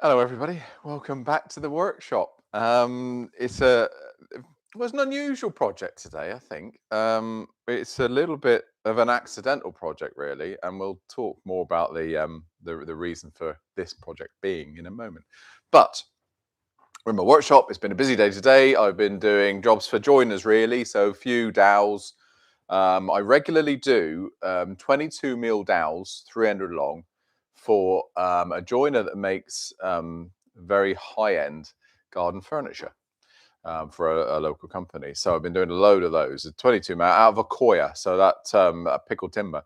Hello, everybody. Welcome back to the workshop. It was an unusual project today, I think. It's a little bit of an accidental project, really, and we'll talk more about the reason for this project being in a moment. But we're in my workshop. It's been a busy day today. I've been doing jobs for joiners, really, so a few dowels. I regularly do 22 mil dowels, 300 long, for a joiner that makes very high-end garden furniture for a local company. So I've been doing a load of those, 22 mil out of a Koya, so that pickled timber.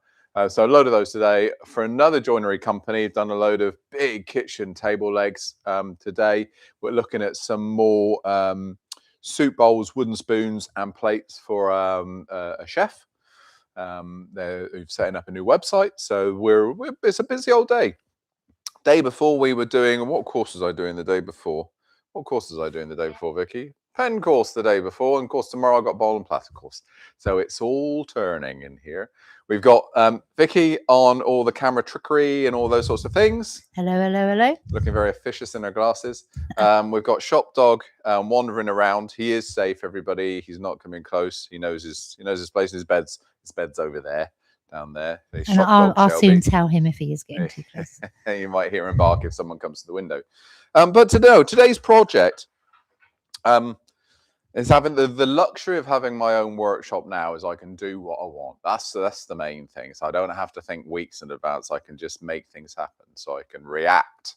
So a load of those today for another joinery company. Done a load of big kitchen table legs today. We're looking at some more soup bowls, wooden spoons, and plates for a chef. They're setting up a new website, so it's a busy old day. Day before we were doing, what course was I doing the day before? What course was I doing the day before, Vicky? Pen course the day before, and of course tomorrow I got bowl and platter course. So it's all turning in here. We've got Vicky on all the camera trickery and all those sorts of things. Hello, hello, hello. Looking very officious in her glasses. We've got Shop Dog wandering around. He is safe, everybody. He's not coming close. He knows his place. His bed's over there, down there. And I'll soon tell him if he is getting too close. You might hear him bark if someone comes to the window. But today's project is having the luxury of having my own workshop now, is I can do what I want. That's the main thing. So I don't have to think weeks in advance. I can just make things happen. So I can react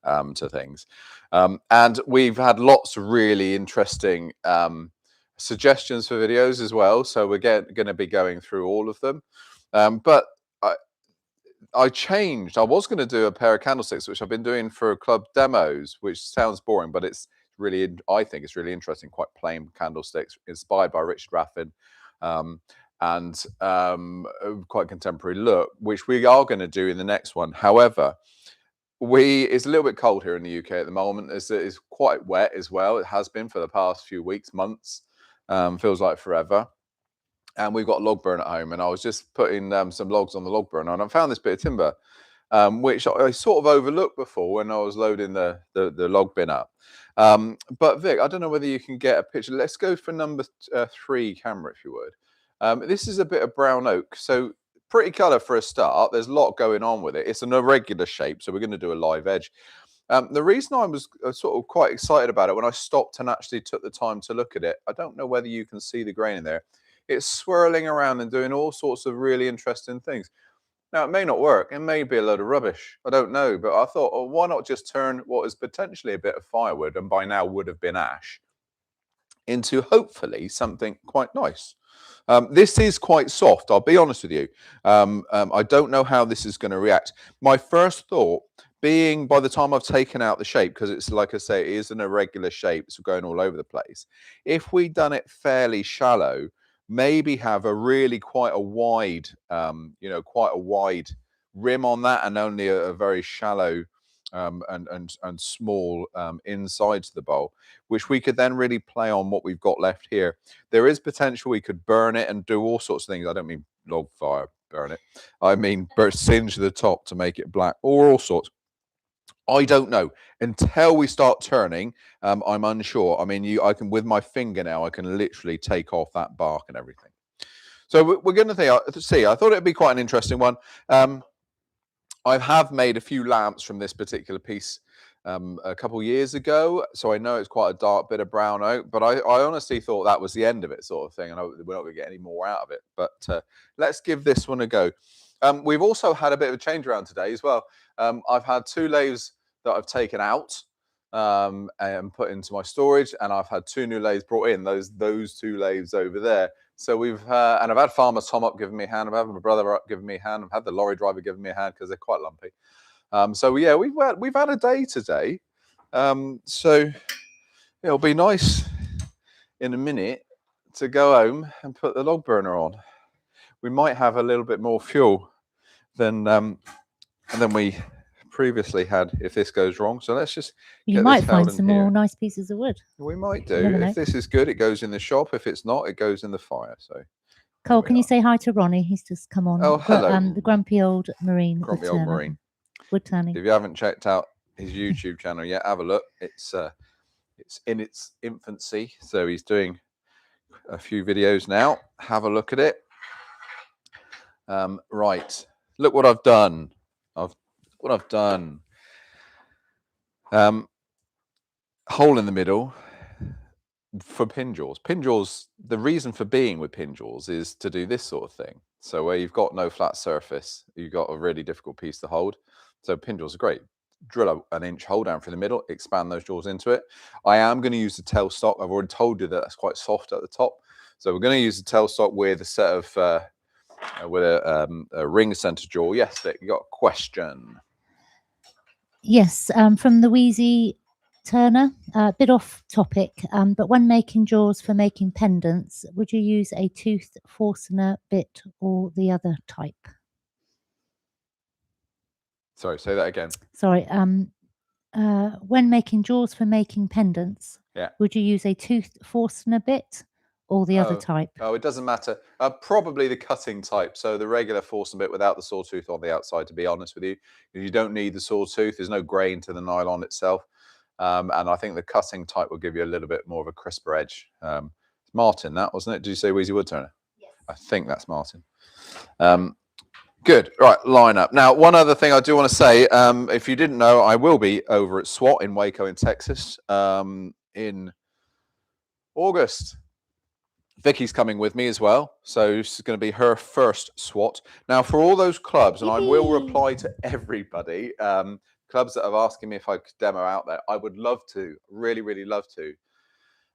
to things. And we've had lots of really interesting suggestions for videos as well. So we're going to be going through all of them. But I changed. I was going to do a pair of candlesticks, which I've been doing for club demos, which sounds boring, but I think it's really interesting. Quite plain candlesticks, inspired by Richard Raffin, and quite contemporary look, which we are going to do in the next one. However, it's a little bit cold here in the UK at the moment. It's quite wet as well. It has been for the past few weeks, months. Feels like forever. And we've got a log burn at home, and I was just putting some logs on the log burner, and I found this bit of timber, which I sort of overlooked before when I was loading the log bin up. But Vic, I don't know whether you can get a picture. Let's go for number 3 camera, if you would. This is a bit of brown oak, so pretty colour for a start. There's a lot going on with it. It's an irregular shape, so we're going to do a live edge. The reason I was sort of quite excited about it when I stopped and actually took the time to look at it, I don't know whether you can see the grain in there. It's swirling around and doing all sorts of really interesting things. Now, it may not work. It may be a load of rubbish. I don't know. But I thought, oh, why not just turn what is potentially a bit of firewood, and by now would have been ash, into hopefully something quite nice. This is quite soft, I'll be honest with you. I don't know how this is going to react. My first thought being, by the time I've taken out the shape, because it's, like I say, it is an irregular shape, so going all over the place. If we'd done it fairly shallow, maybe have a really quite a wide rim on that, and only a very shallow and small inside to the bowl, which we could then really play on what we've got left here. There is potential we could burn it and do all sorts of things. I don't mean log fire burn it. I mean singe the top to make it black, or all sorts. I don't know. Until we start turning, I'm unsure. I mean, I can, with my finger now, I can literally take off that bark and everything. So we're going to see. I thought it'd be quite an interesting one. I have made a few lamps from this particular piece a couple of years ago, so I know it's quite a dark bit of brown oak, but I honestly thought that was the end of it, sort of thing, and we're not going to get any more out of it. But let's give this one a go. We've also had a bit of a change around today as well. I've had 2 lathes that I've taken out and put into my storage, and I've had 2 new lathes brought in. Those 2 lathes over there. So and I've had Farmer Tom up giving me a hand. I've had my brother up giving me a hand. I've had the lorry driver giving me a hand because they're quite lumpy. So yeah, we've had a day today. So it'll be nice in a minute to go home and put the log burner on. We might have a little bit more fuel than we previously had if this goes wrong. So let's just you might find some more nice pieces of wood. We might do. If this is good, it goes in the shop. If it's not, it goes in the fire. So Cole, can you say hi to Ronnie? He's just come on. Oh, hello. The grumpy old marine. Grumpy old marine. Wood turning. If you haven't checked out his YouTube channel yet, have a look. It's in its infancy, so he's doing a few videos now. Have a look at it. Right, look what I've done. Hole in the middle for pin jaws. Pin jaws, the reason for being with pin jaws is to do this sort of thing. So where you've got no flat surface, you've got a really difficult piece to hold. So pin jaws are great. Drill an inch hole down through the middle, expand those jaws into it. I am going to use the tailstock. I've already told you that that's quite soft at the top. So we're going to use the tailstock with a set of with a ring center jaw. Yes, Vic, you got a question? Yes, from the Wheezy Turner, a bit off topic, but when making jaws for making pendants, would you use a tooth Forstner bit or the other type? Sorry, say that again. Sorry, when making jaws for making pendants, would you use a tooth Forstner bit or the other type? Oh, it doesn't matter. Probably the cutting type. So the regular Forstner bit without the sawtooth on the outside, to be honest with you. You don't need the sawtooth. There's no grain to the nylon itself. And I think the cutting type will give you a little bit more of a crisper edge. Martin, that wasn't it? Did you say Wheezy Woodturner? Yes. I think that's Martin. Good. Right, line up. Now, one other thing I do want to say, if you didn't know, I will be over at SWAT in Waco in Texas in August. Vicky's coming with me as well, so this is going to be her first SWAT. Now, for all those clubs, and I will reply to everybody, clubs that have asked me if I could demo out there, I would love to, really, really love to.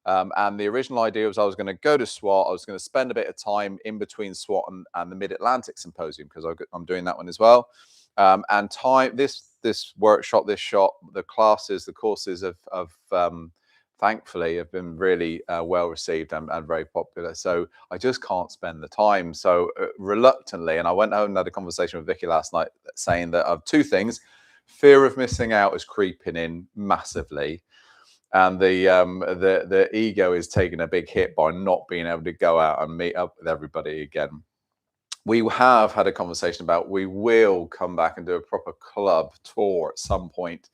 And the original idea was I was going to go to SWAT. I was going to spend a bit of time in between SWAT and the Mid-Atlantic Symposium, because I'm doing that one as well. And time this workshop, this shop, the classes, the courses of thankfully have been really well received and very popular. So I just can't spend the time. So reluctantly, and I went home and had a conversation with Vicky last night saying that of two things, fear of missing out is creeping in massively. And the ego is taking a big hit by not being able to go out and meet up with everybody again. We have had a conversation about we will come back and do a proper club tour at some point,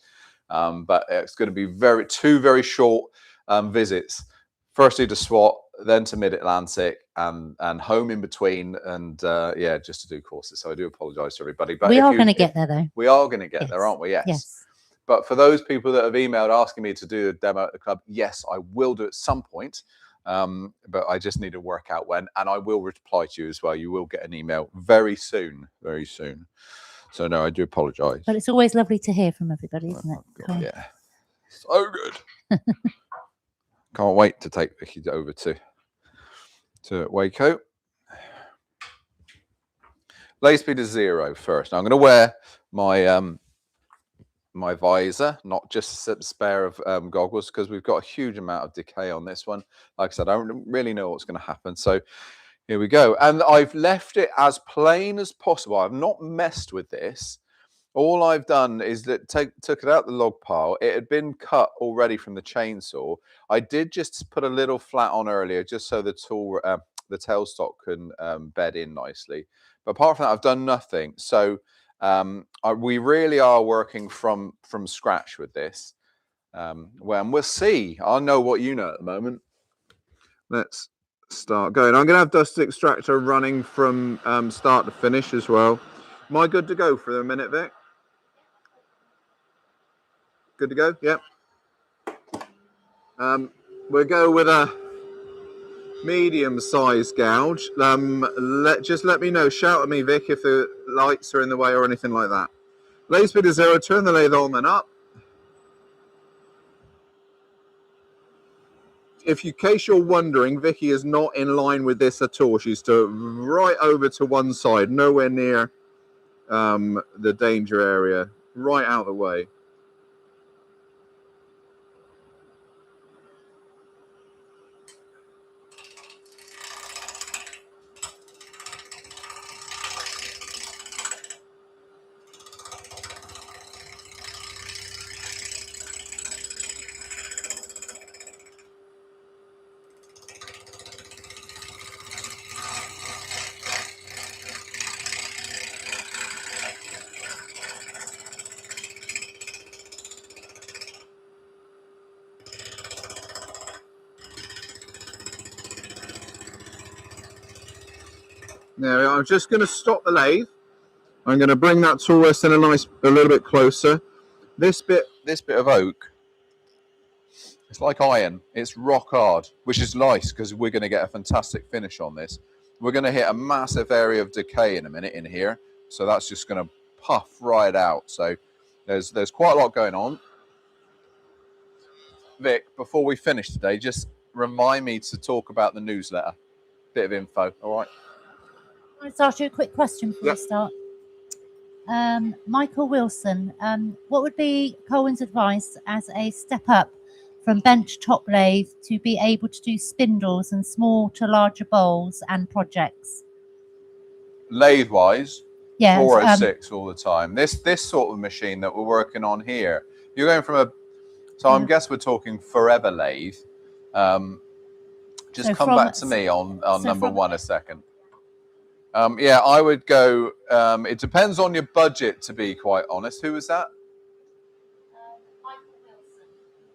but it's going to be two very short visits. Firstly to SWAT, then to Mid-Atlantic, and home in between, and yeah, just to do courses. So I do apologise to everybody, but we are going to get there, though. We are going to get there, aren't we? Yes. But for those people that have emailed asking me to do a demo at the club, yes, I will do it at some point. But I just need to work out when, and I will reply to you as well. You will get an email very soon, very soon. So no, I do apologise. But it's always lovely to hear from everybody, isn't it? God, yeah, so good. Can't wait to take Vicky over to Waco. Lay speed is 0 first. Now I'm going to wear my my visor, not just a spare of goggles, because we've got a huge amount of decay on this one. Like I said, I don't really know what's going to happen. So here we go. And I've left it as plain as possible. I've not messed with this. All I've done is that took it out the log pile. It had been cut already from the chainsaw. I did just put a little flat on earlier, just so the tool, the tailstock can bed in nicely. But apart from that, I've done nothing. So we really are working from scratch with this. Well, we'll see. I know what you know at the moment. Let's start going. I'm going to have dust extractor running from start to finish as well. Am I good to go for a minute, Vic? Good to go? Yep. We'll go with a medium-sized gouge. Just let me know. Shout at me, Vic, if the lights are in the way or anything like that. Lay speed is 0. Turn the lathe on and up. In case you're wondering, Vicky is not in line with this at all. She's right over to one side, nowhere near the danger area, right out of the way. Now I'm just going to stop the lathe. I'm going to bring that tool rest in a little bit closer. This bit of oak, it's like iron. It's rock hard, which is nice because we're going to get a fantastic finish on this. We're going to hit a massive area of decay in a minute in here, so that's just going to puff right out. So there's quite a lot going on. Vic, before we finish today, just remind me to talk about the newsletter. Bit of info, all right? Can I ask you a quick question before we start? Michael Wilson, what would be Colwyn's advice as a step up from bench top lathe to be able to do spindles and small to larger bowls and projects? Lathe wise, Yes, 406 all the time. This sort of machine that we're working on here, you're going from a, so I guess we're talking forever lathe. Just so come back to me on number one a second. Yeah, I would go, it depends on your budget, to be quite honest. Who was that? Michael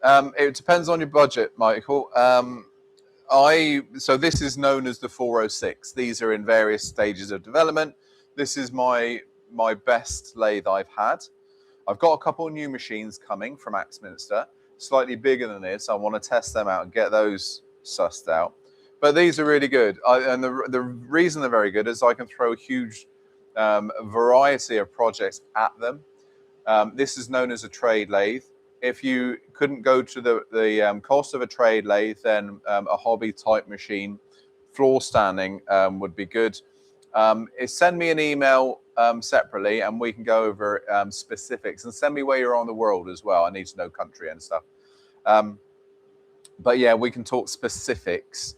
Wilson. It depends on your budget, Michael. So this is known as the 406. These are in various stages of development. This is my best lathe I've had. I've got a couple of new machines coming from Axminster, slightly bigger than this. I want to test them out and get those sussed out. But these are really good. And the reason they're very good is I can throw a huge variety of projects at them. This is known as a trade lathe. If you couldn't go to the cost of a trade lathe, then a hobby type machine, floor standing would be good. Send me an email separately and we can go over specifics, and send me where you're on the world as well. I need to know country and stuff. But yeah, we can talk specifics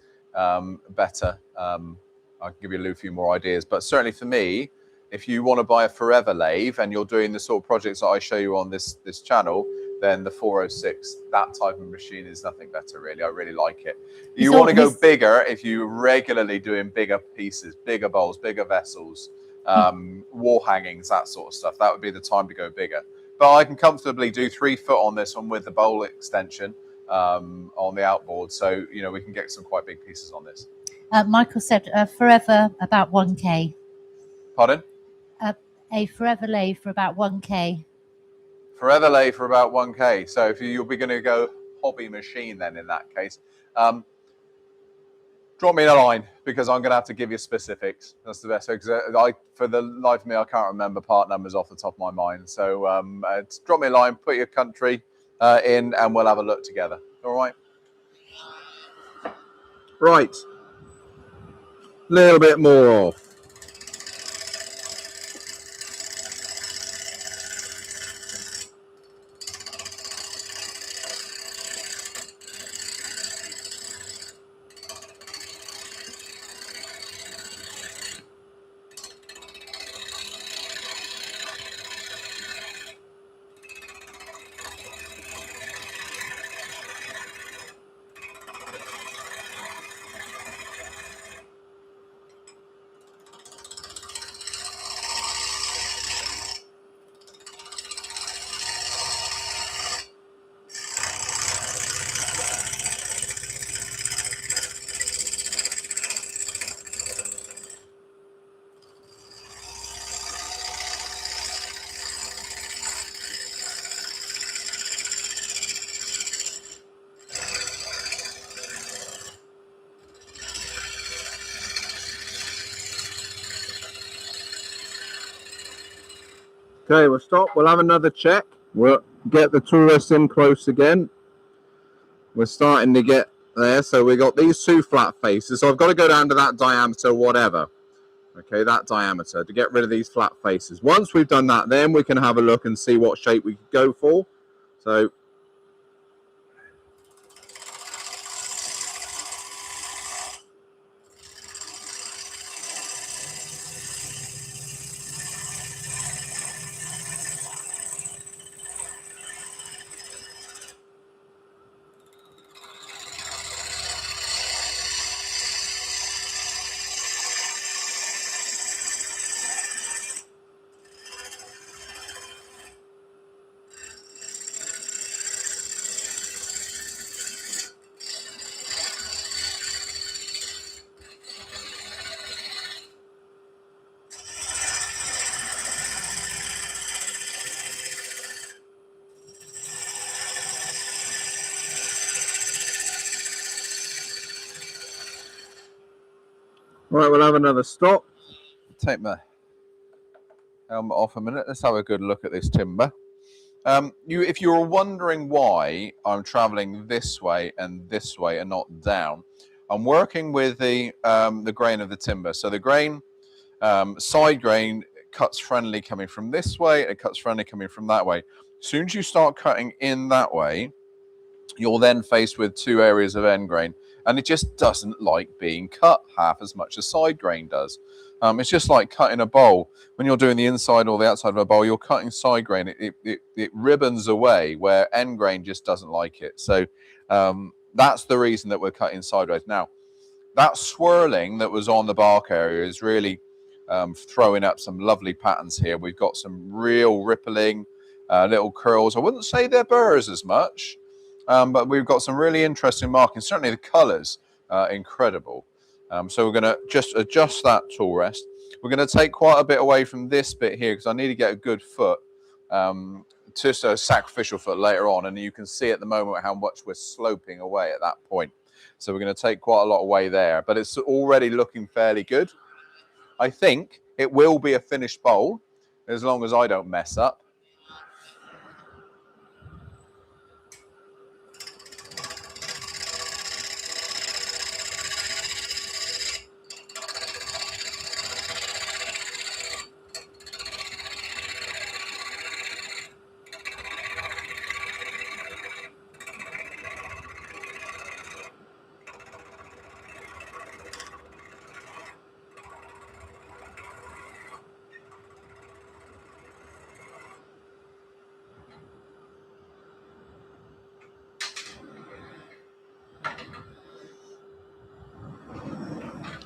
better. I'll give you a few more ideas, but certainly for me, if you want to buy a forever lathe and you're doing the sort of projects that I show you on this channel, then the 406, that type of machine is nothing better, really. I really like it. You want to go bigger if you're regularly doing bigger pieces, bigger bowls, bigger vessels, wall hangings, that sort of stuff. That would be the time to go bigger. But I can comfortably do 3 foot on this one with the bowl extension on the outboard. So, you know, we can get some quite big pieces on this. Michael said forever about 1K. Pardon? A forever lathe for about 1K. Forever lathe for about 1K. So if you'll be going to go hobby machine, then in that case, drop me a line because I'm going to have to give you specifics. That's the best. For the life of me, I can't remember part numbers off the top of my mind. So drop me a line, put your country in, and we'll have a look together. All right. Right. A little bit more off. Okay, we'll stop. We'll have another check. We'll get the tool rest in close again. We're starting to get there. So we got these 2 flat faces. So I've got to go down to that diameter, whatever. Okay, that diameter to get rid of these flat faces. Once we've done that, then we can have a look and see what shape we could go for. So Right, we'll have another stop. Take my helmet off a minute. Let's have a good look at this timber. If you're wondering why I'm traveling this way and not down, I'm working with the grain of the timber. So the grain, side grain, cuts friendly coming from this way, and it cuts friendly coming from that way. As soon as you start cutting in that way, you're then faced with two areas of end grain, and it just doesn't like being cut half as much as side grain does. It's just like cutting a bowl. When you're doing the inside or the outside of a bowl, you're cutting side grain. It ribbons away where end grain just doesn't like it. So that's the reason that we're cutting sideways. Now, that swirling that was on the bark area is really throwing up some lovely patterns here. We've got some real rippling little curls. I wouldn't say they're burrs as much. But we've got some really interesting markings. Certainly the colours are incredible. So we're going to just adjust that tool rest. We're going to take quite a bit away from this bit here because I need to get a good foot, just a sacrificial foot later on. And you can see at the moment how much we're sloping away at that point. So we're going to take quite a lot away there. But it's already looking fairly good. I think it will be a finished bowl as long as I don't mess up.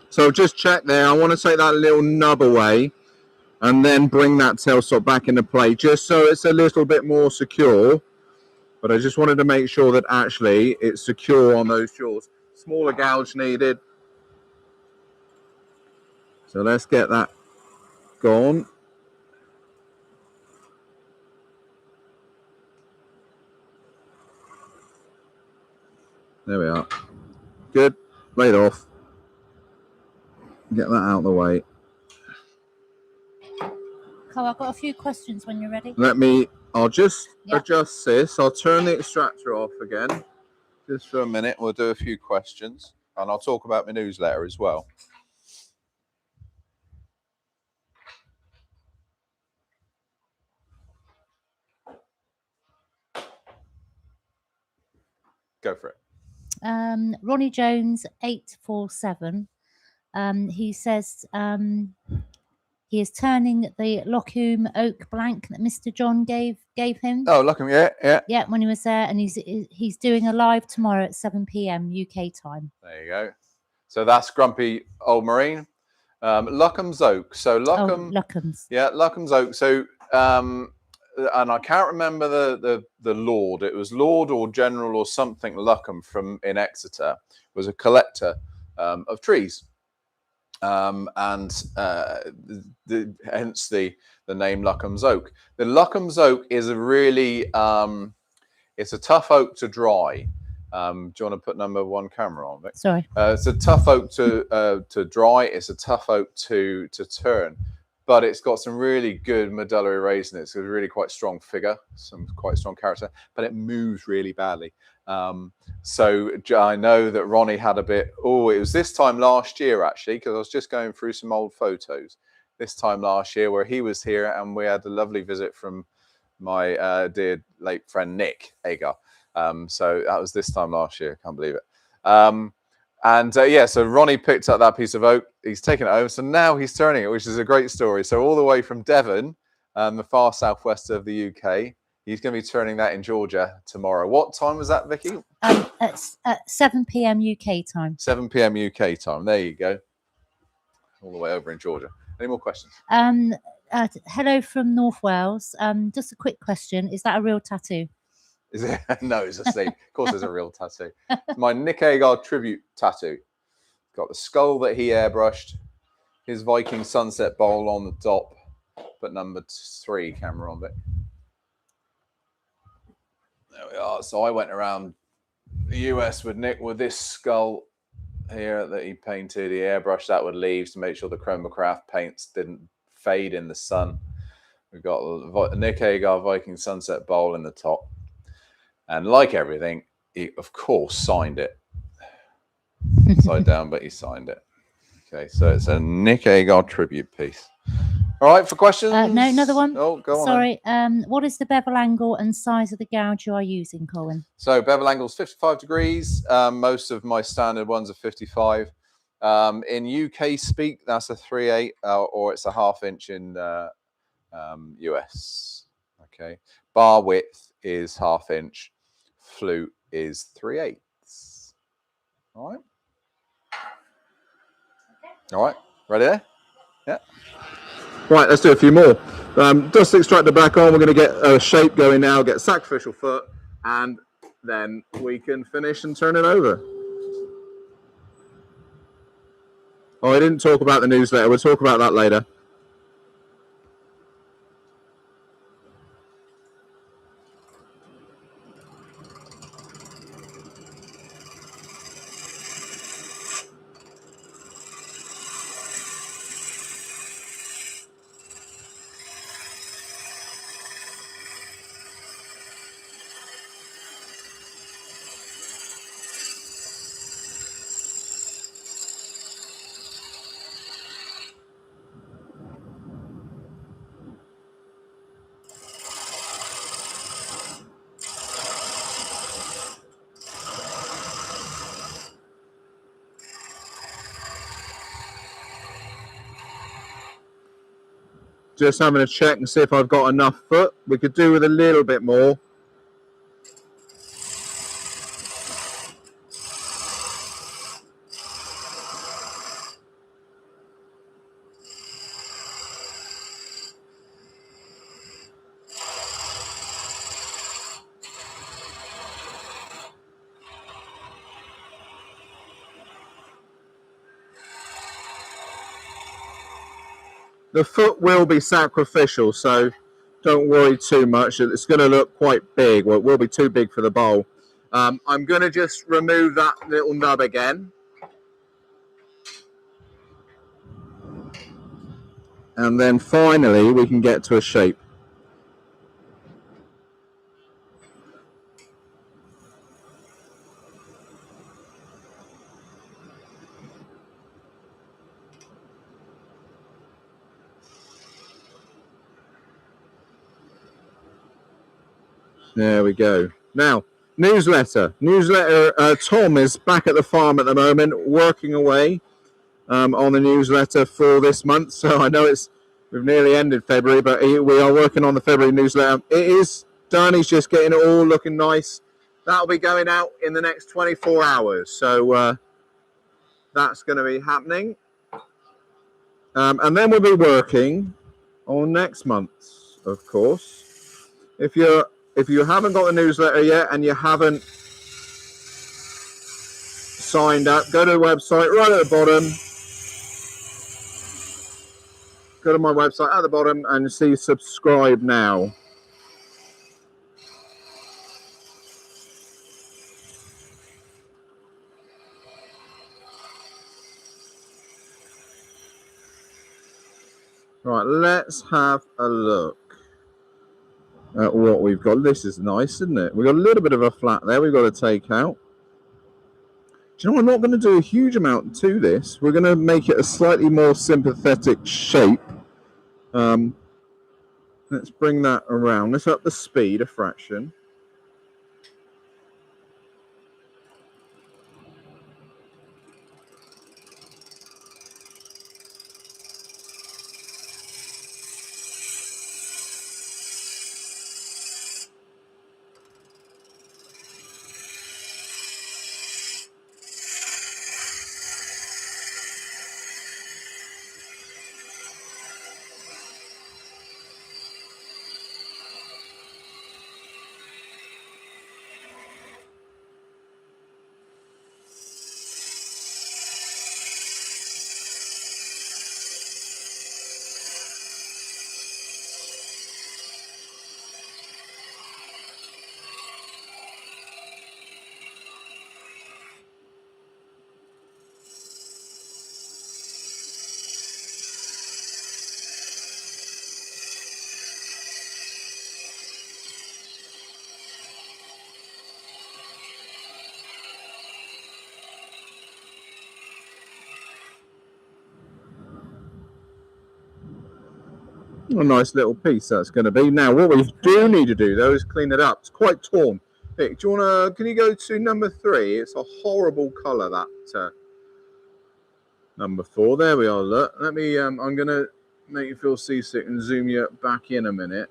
So just check there. I want to take that little nub away and then bring that tailstop back into play just so it's a little bit more secure. But I just wanted to make sure that actually it's secure on those jaws. Smaller gouge needed. So let's get that gone. There we are. Good. Laid off. Get that out of the way. Carl, I've got a few questions when you're ready. I'll just adjust this. I'll turn the extractor off again. Just for a minute. We'll do a few questions. And I'll talk about my newsletter as well. Go for it. Ronnie Jones 847. He says he is turning the Lockham oak blank that Mr. John gave him. Oh, Lockham, yeah, when he was there, and he's doing a live tomorrow at 7 p.m. UK time. There you go. So that's Grumpy Old Marine. Lockham's oak. So Lockham's. Yeah, Lockham's oak. So and I can't remember the Lord. It was Lord or General or something. Lockham in Exeter was a collector of trees. And hence the name Lockham's Oak. The Lockham's Oak is a really it's a tough oak to dry. Do you want to put number one camera on, Vic? Sorry. It's a tough oak to dry. It's a tough oak to turn, but it's got some really good medullary rays in it. It's a really quite strong figure, some quite strong character, but it moves really badly. So I know that Ronnie had a bit, it was this time last year actually, because I was just going through some old photos this time last year where he was here and we had a lovely visit from my dear late friend Nick Agar. So that was this time last year, can't believe it. So Ronnie picked up that piece of oak, he's taken it home, so now he's turning it, which is a great story. So all the way from Devon, the far southwest of the UK, he's going to be turning that in Georgia tomorrow. What time was that, Vicky? At 7 p.m. UK time. 7 p.m. UK time. There you go. All the way over in Georgia. Any more questions? Hello from North Wales. Just a quick question. Is that a real tattoo? Is it? No, it's a sleeve. Of course, it's a real tattoo. It's my Nick Agar tribute tattoo. Got the skull that he airbrushed, his Viking sunset bowl on the top, but number 3 camera on it. There we are. So I went around the US with Nick with this skull here that he painted. He airbrushed that with leaves to make sure the Chromacraft paints didn't fade in the sun. We've got Nick Agar Viking Sunset Bowl in the top. And like everything, he, of course, signed it. Upside down, but he signed it. Okay, so it's a Nick Agar tribute piece. All right, for questions? No, another one. Oh, go on. Sorry. What is the bevel angle and size of the gouge you are using, Colin? So bevel angle is 55 degrees. Most of my standard ones are 55. In UK speak, that's a 3/8 or it's a 1/2 inch in US. Okay. Bar width is 1/2 inch. Flute is 3/8. All right. All right. Ready there? Yeah. Right, let's do a few more. Dust extractor back on. We're going to get a shape going now, get sacrificial foot, and then we can finish and turn it over. Oh, I didn't talk about the newsletter. We'll talk about that later. Just having a check and see if I've got enough foot. We could do with a little bit more. The foot will be sacrificial, so don't worry too much. It's going to look quite big. Well, it will be too big for the bowl. I'm going to just remove that little nub again. And then finally, we can get to a shape. There we go. Now, newsletter. Tom is back at the farm at the moment, working away on the newsletter for this month. So I know we've nearly ended February, but we are working on the February newsletter. It is done. He's just getting it all looking nice. That'll be going out in the next 24 hours. So that's going to be happening. And then we'll be working on next month's, of course. If you haven't got the newsletter yet and you haven't signed up, go to the website right at the bottom. Go to my website at the bottom and see subscribe now. Right, let's have a look at what we've got. This is nice, isn't it? We've got a little bit of a flat there we've got to take out. Do you know, I'm not going to do a huge amount to this. We're going to make it a slightly more sympathetic shape. Let's bring that around. Let's up the speed a fraction. A nice little piece that's going to be. Now, what we do need to do, though, is clean it up. It's quite torn. Vic, do you want to, can you go to number 3? It's a horrible colour, that number 4. There we are, look. Let me, I'm going to make you feel seasick and zoom you back in a minute.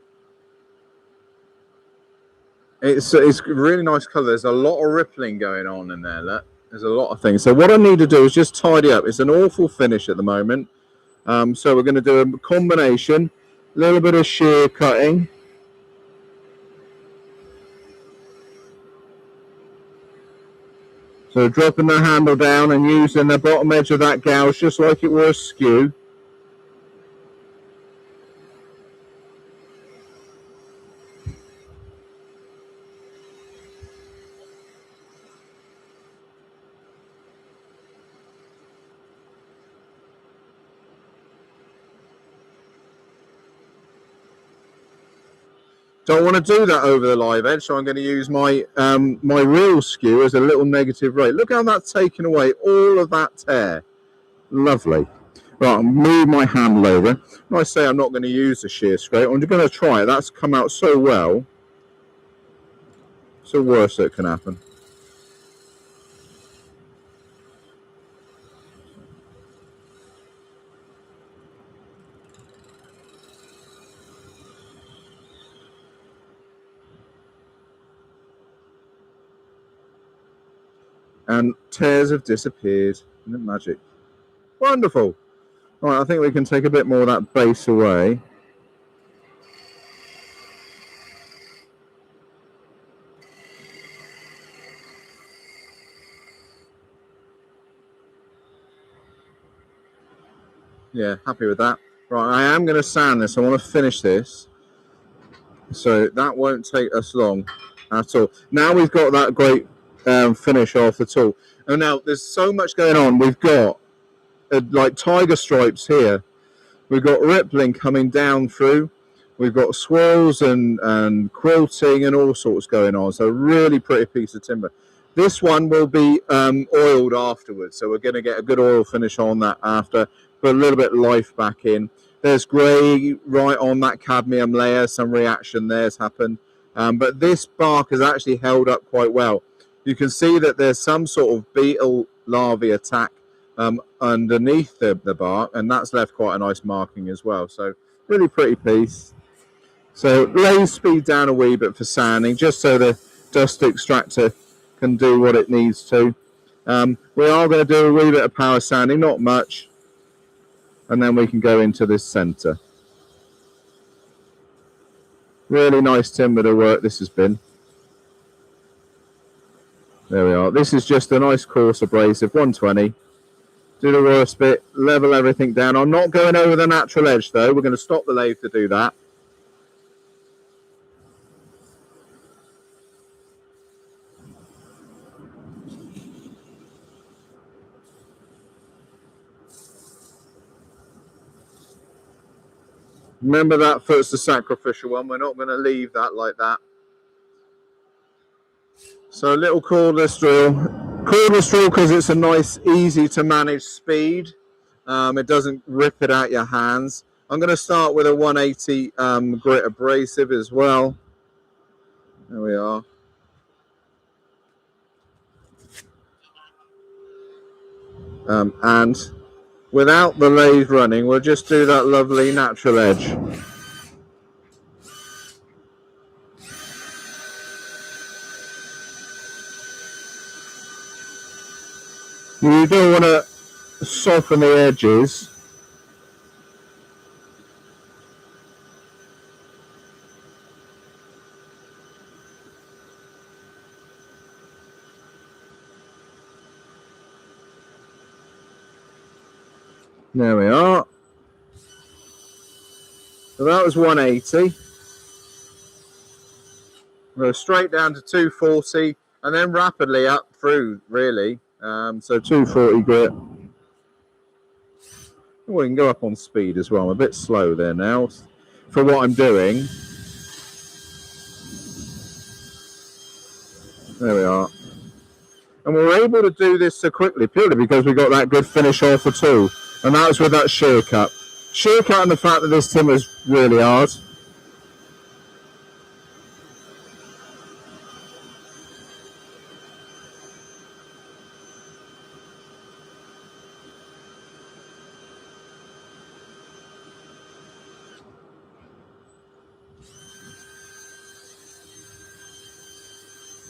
It's a really nice colour. There's a lot of rippling going on in there, look. There's a lot of things. So what I need to do is just tidy up. It's an awful finish at the moment. So we're going to do a combination, a little bit of shear cutting. So dropping the handle down and using the bottom edge of that gouge just like it were a skew. Don't want to do that over the live edge, so I'm going to use my my real skew as a little negative rate. Look how that's taken away all of that tear. Lovely. Right, I'll move my handle over. When I say I'm not going to use the shear scrape, I'm just going to try it. That's come out so well. It's the worst that can happen. And tears have disappeared. Isn't it magic? Wonderful. Right, I think we can take a bit more of that base away. Yeah, happy with that. Right, I am going to sand this. I want to finish this. So that won't take us long at all. Now we've got that great finish off the tool. And now there's so much going on. We've got like tiger stripes here. We've got rippling coming down through. We've got swirls and quilting and all sorts going on. So really pretty piece of timber. This one will be oiled afterwards. So we're going to get a good oil finish on that after. Put a little bit of life back in. There's grey right on that cadmium layer. Some reaction there's happened. But this bark has actually held up quite well. You can see that there's some sort of beetle larvae attack underneath the bark, and that's left quite a nice marking as well. So really pretty piece. So lay speed down a wee bit for sanding, just so the dust extractor can do what it needs to. We are going to do a wee bit of power sanding, not much, and then we can go into this centre. Really nice timber to work this has been. There we are. This is just a nice coarse abrasive, 120. Do the worst bit, level everything down. I'm not going over the natural edge though. We're going to stop the lathe to do that. Remember that foot's the sacrificial one. We're not going to leave that like that. So a little cordless drill. Cordless drill because it's a nice, easy to manage speed. It doesn't rip it out your hands. I'm going to start with a 180 grit abrasive as well. There we are. And without the lathe running, we'll just do that lovely natural edge. You don't want to soften the edges. There we are. So that was 180. We'll go straight down to 240 and then rapidly up through, really. So 240 grit. We can go up on speed as well. I'm a bit slow there now for what I'm doing. There we are. And we're able to do this so quickly purely because we got that good finish off the tool. And that was with that shear cut. shear cut and the fact that this timber is really hard.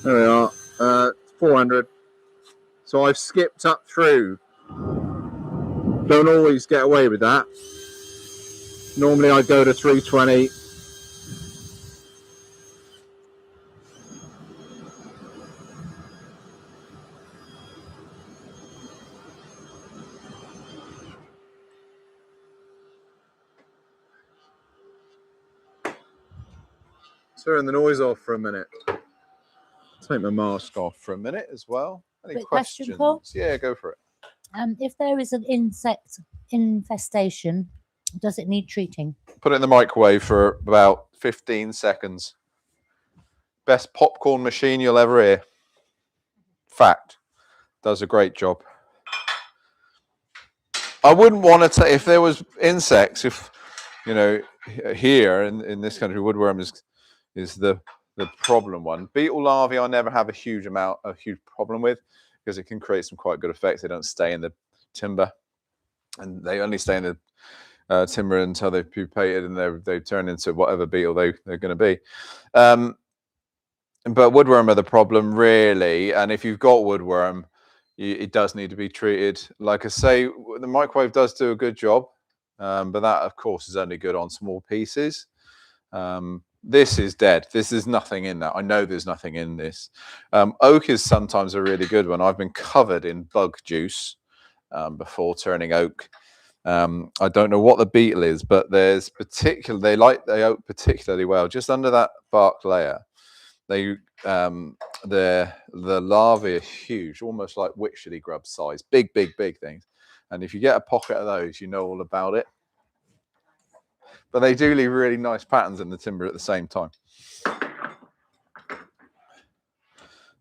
There we are, 400. So I've skipped up through. Don't always get away with that. Normally I go to 320. Turn the noise off for a minute. Take my mask off for a minute as well. Any Quick questions? question, Paul? Yeah, go for it. If there is an insect infestation, does it need treating? Put it in the microwave for about 15 seconds. Best popcorn machine you'll ever hear. Fact. Does a great job. I wouldn't want to if there was insects, if you know, here in this country, woodworm is the problem one. Beetle larvae I never have a huge problem with, because it can create some quite good effects. They don't stay in the timber, and they only stay in the timber until they've pupated and they turn into whatever beetle they're going to be. But woodworm are the problem, really. And if you've got woodworm, it does need to be treated. Like I say, the microwave does do a good job, but that, of course, is only good on small pieces. This is dead. This is nothing in that. I know there's nothing in this. Oak is sometimes a really good one. I've been covered in bug juice before turning oak. I don't know what the beetle is, but they like the oak particularly well. Just under that bark layer, the larvae are huge, almost like witchetty grub size, big things. And if you get a pocket of those, you know all about it. But they do leave really nice patterns in the timber at the same time.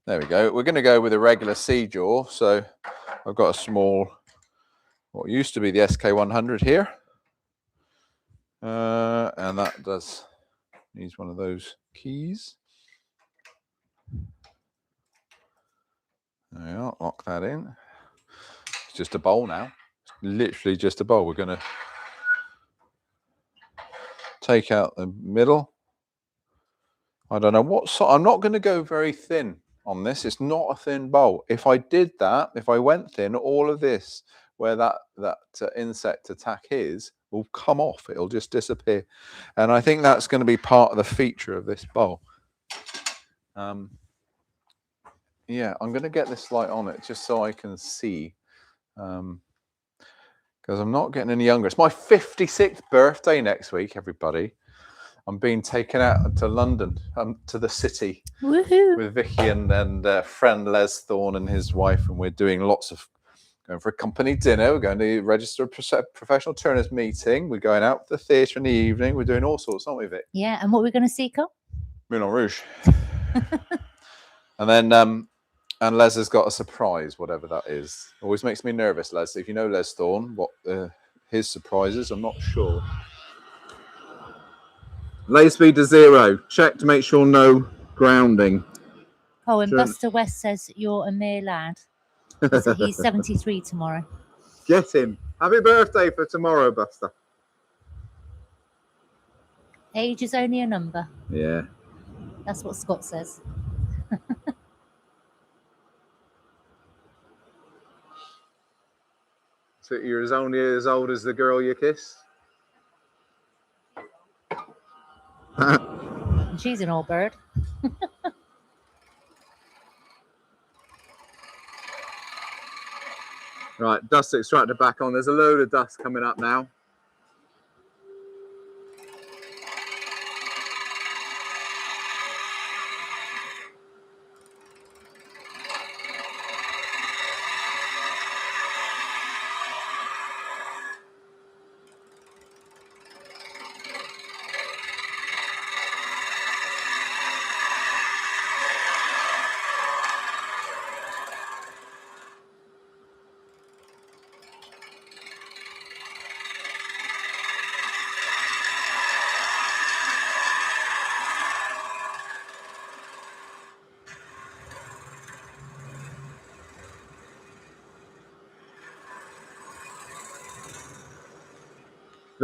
There we go. We're going to go with a regular sea jaw. So I've got a small, what used to be the SK100 here. And that needs one of those keys. There we are, lock that in. It's just a bowl now. It's literally just a bowl. We're going to take out the middle. I don't know what sort. I'm not going to go very thin on this. It's not a thin bowl. If I did that, if I went thin, all of this, where that insect attack is, will come off. It'll just disappear. And I think that's going to be part of the feature of this bowl. Yeah, I'm going to get this light on it just so I can see. Because I'm not getting any younger. It's my 56th birthday next week, everybody. I'm being taken out to London, to the city. Woohoo. With Vicki and friend Les Thorne and his wife, and we're doing going for a company dinner. We're going to register a professional turners meeting. We're going out to the theatre in the evening. We're doing all sorts, aren't we, Vic? Yeah, and what we're going to see, Carl? Moulin Rouge. And then and Les has got a surprise, whatever that is. Always makes me nervous, Les. If you know Les Thorne, what his surprise is, I'm not sure. Lay speed to 0. Check to make sure no grounding. Oh, and Buster West says you're a mere lad. He's 73 tomorrow. Get him. Happy birthday for tomorrow, Buster. Age is only a number. Yeah. That's what Scott says. So you're only as old as the girl you kiss? And she's an old bird. Right, dust extractor back on. There's a load of dust coming up now.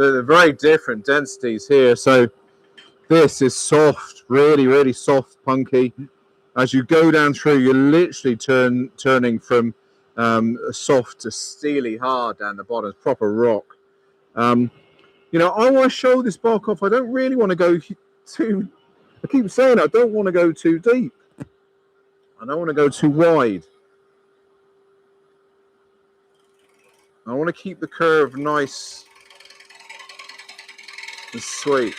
They're very different densities here. So this is soft, really, really soft, punky. As you go down through, you're literally turning from soft to steely hard down the bottom. It's proper rock. You know, I want to show this bark off. I don't really want to go too. I keep saying I don't want to go too deep. I don't want to go too wide. I want to keep the curve nice and sweet.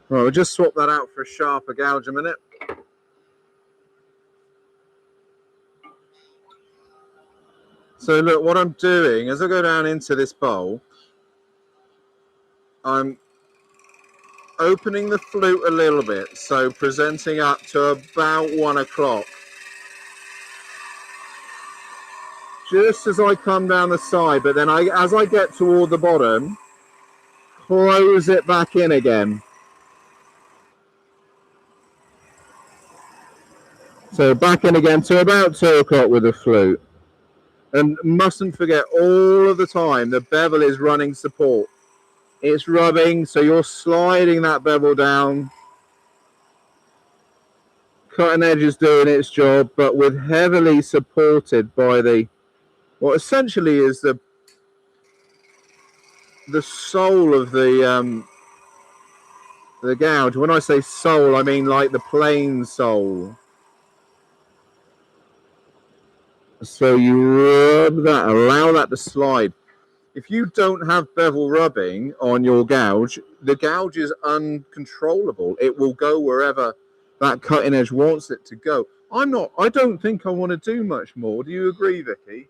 Right, we'll just swap that out for a sharper gouge a minute. So look, what I'm doing as I go down into this bowl, I'm opening the flute a little bit, so presenting up to about 1 o'clock. Just as I come down the side, but then as I get toward the bottom, close it back in again. So back in again to about 2 o'clock with the flute. And mustn't forget, all of the time, the bevel is running support. It's rubbing, so you're sliding that bevel down. Cutting edge is doing its job, but with heavily supported by the, what essentially is the sole of the gouge. When I say sole, I mean like the plain sole. So you rub that, allow that to slide. If you don't have bevel rubbing on your gouge, the gouge is uncontrollable. It will go wherever that cutting edge wants it to go. I don't think I want to do much more. Do you agree, Vicky?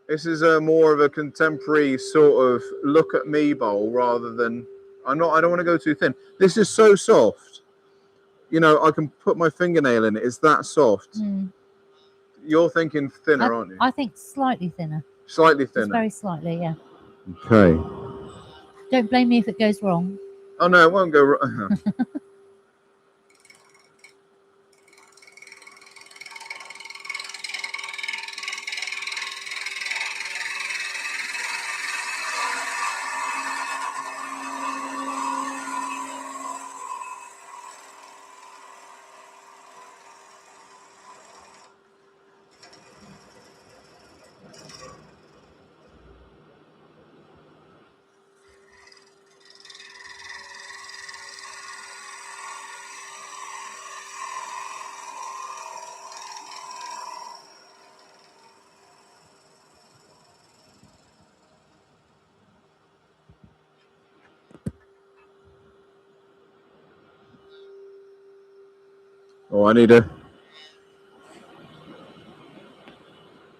This is a more of a contemporary sort of look at me bowl rather than, I don't want to go too thin. This is so soft. You know, I can put my fingernail in it. It's that soft. Mm. You're thinking thinner, aren't you? I think slightly thinner. Slightly thinner. Just very slightly, yeah. Okay. Don't blame me if it goes wrong. Oh no, it won't go wrong. Oh, I need a.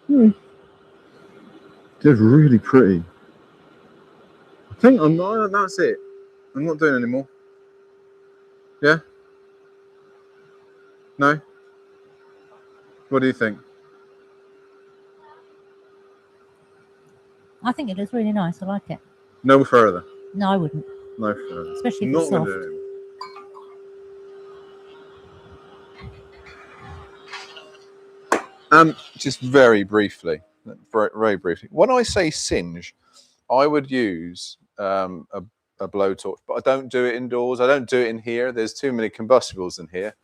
It's really pretty. I think I'm not. That's it. I'm not doing anymore. Yeah. No. What do you think? I think it looks really nice. I like it. No further. No, I wouldn't. No further. Especially if not it's soft. Just very briefly, very briefly. When I say singe, I would use a blowtorch, but I don't do it indoors. I don't do it in here. There's too many combustibles in here.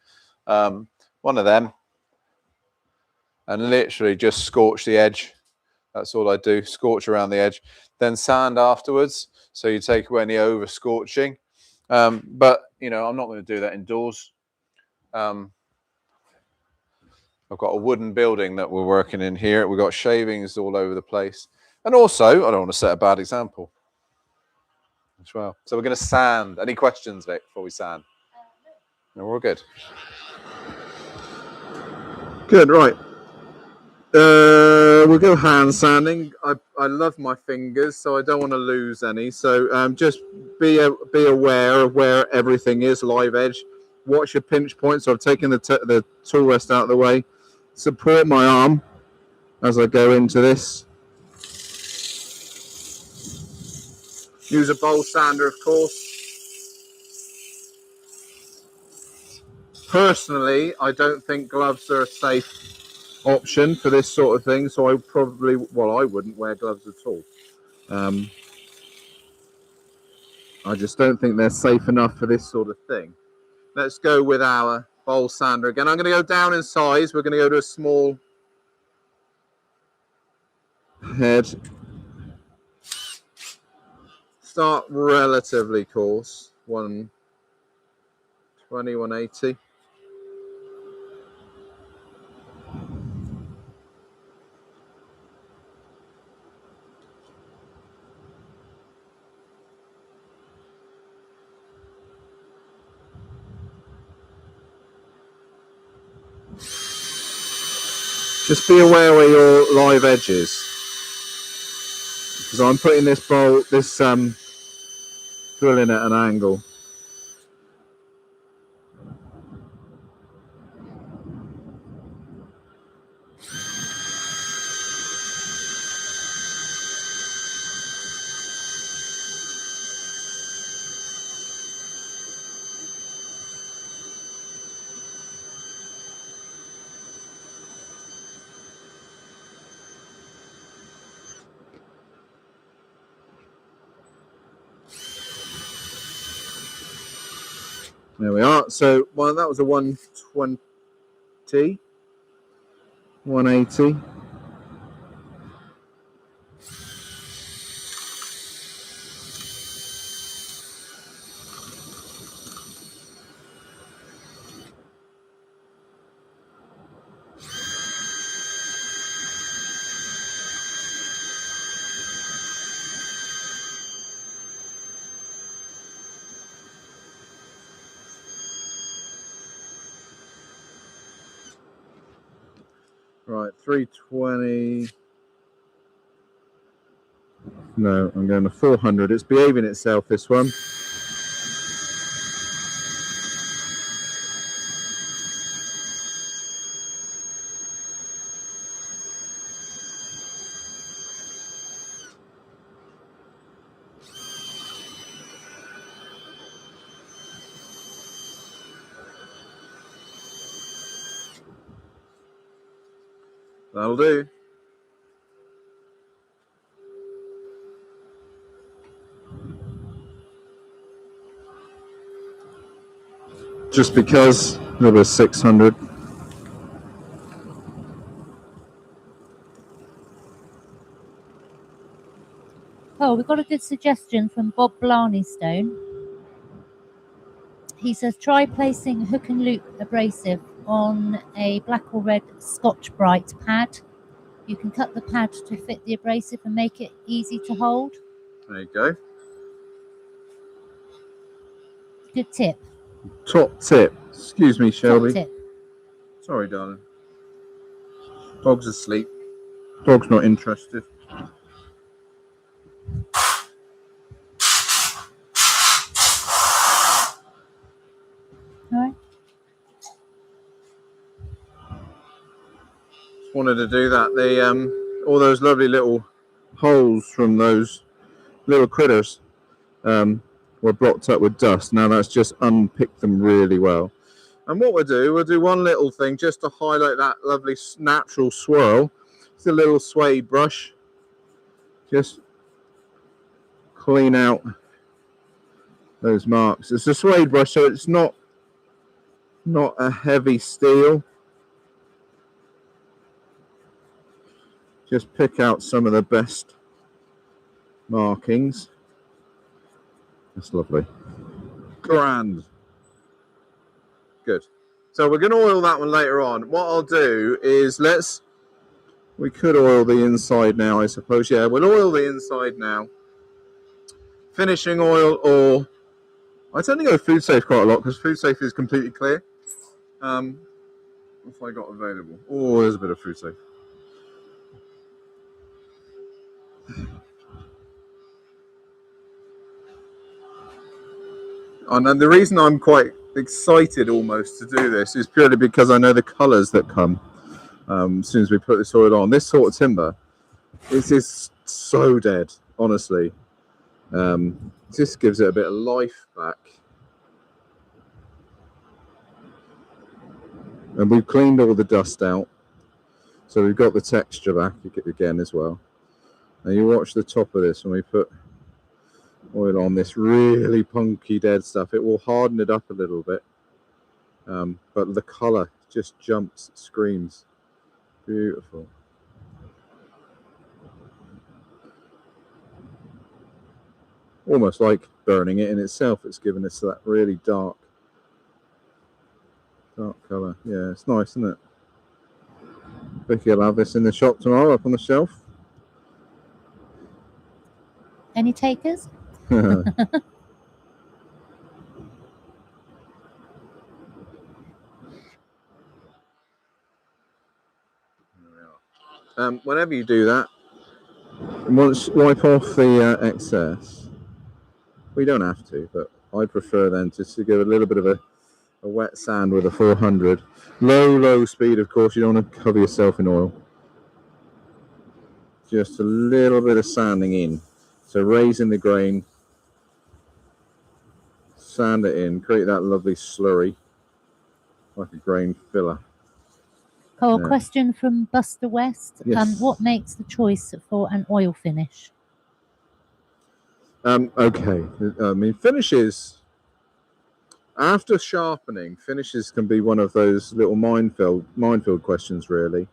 One of them, and literally just scorch the edge. That's all I do, scorch around the edge. Then sand afterwards, so you take away any over scorching. But you know, I'm not going to do that indoors. I've got a wooden building that we're working in here. We've got shavings all over the place. And also, I don't want to set a bad example. as well. So we're going to sand. Any questions, Vic, before we sand? No, we're all good. Good, right. We'll go hand sanding. I love my fingers, so I don't want to lose any. So just be aware of where everything is, live edge. Watch your pinch points. So I've taken the tool rest out of the way. Support my arm as I go into this. Use a bowl sander, of course. Personally, I don't think gloves are a safe option for this sort of thing, so I wouldn't wear gloves at all. I just don't think they're safe enough for this sort of thing. Let's go with our bowl sander again. I'm going to go down in size. We're going to go to a small head. Start relatively coarse. 120, 180. Just be aware where your live edge is, because I'm putting this drill in at an angle. There we are. So that was a 120, 180. Right, 320. No, I'm going to 400. It's behaving itself, this one. That'll do. Just because it was 600. Oh, we've got a good suggestion from Bob Blarneystone. He says, try placing hook and loop abrasive on a black or red Scotch-Brite pad. You can cut the pad to fit the abrasive and make it easy to hold. There you go. Good tip. Top tip. Excuse me, Shelby. Top tip. Sorry, darling. Dog's asleep. Dog's not interested. All right. Just wanted to do that. All those lovely little holes from those little critters were blocked up with dust. Now that's just unpicked them really well. And what we'll do one little thing just to highlight that lovely natural swirl. It's a little suede brush. Just clean out those marks. It's a suede brush, so it's not a heavy steel. Just pick out some of the best markings. That's lovely. Grand. Good. So we're going to oil that one later on. What I'll do is we could oil the inside now, I suppose. Yeah, we'll oil the inside now. finishing oil, or I tend to go food safe quite a lot because food safe is completely clear. If I got available, oh, there's a bit of food safe. And then the reason I'm quite excited almost to do this is purely because I know the colours that come as soon as we put this oil on. This sort of timber, this is so dead, honestly. This gives it a bit of life back. And we've cleaned all the dust out, so we've got the texture back again as well. And you watch the top of this when we put oil on this really punky dead stuff. It will harden it up a little bit, but the colour just jumps, screams. Beautiful. Almost like burning it in itself. It's given us that really dark colour. Yeah, it's nice, isn't it? Vicki will have this in the shop tomorrow, up on the shelf. Any takers? Whenever you do that, once wipe off the excess. We don't have to, but I prefer then just to give a little bit of a wet sand with a 400. Low speed, of course. You don't want to cover yourself in oil. Just a little bit of sanding in. So raising the grain, sand it in, create that lovely slurry, like a grain filler. Oh, a question from Buster West. Yes. What makes the choice for an oil finish? Okay, I mean, finishes, after sharpening, finishes can be one of those little minefield questions, really.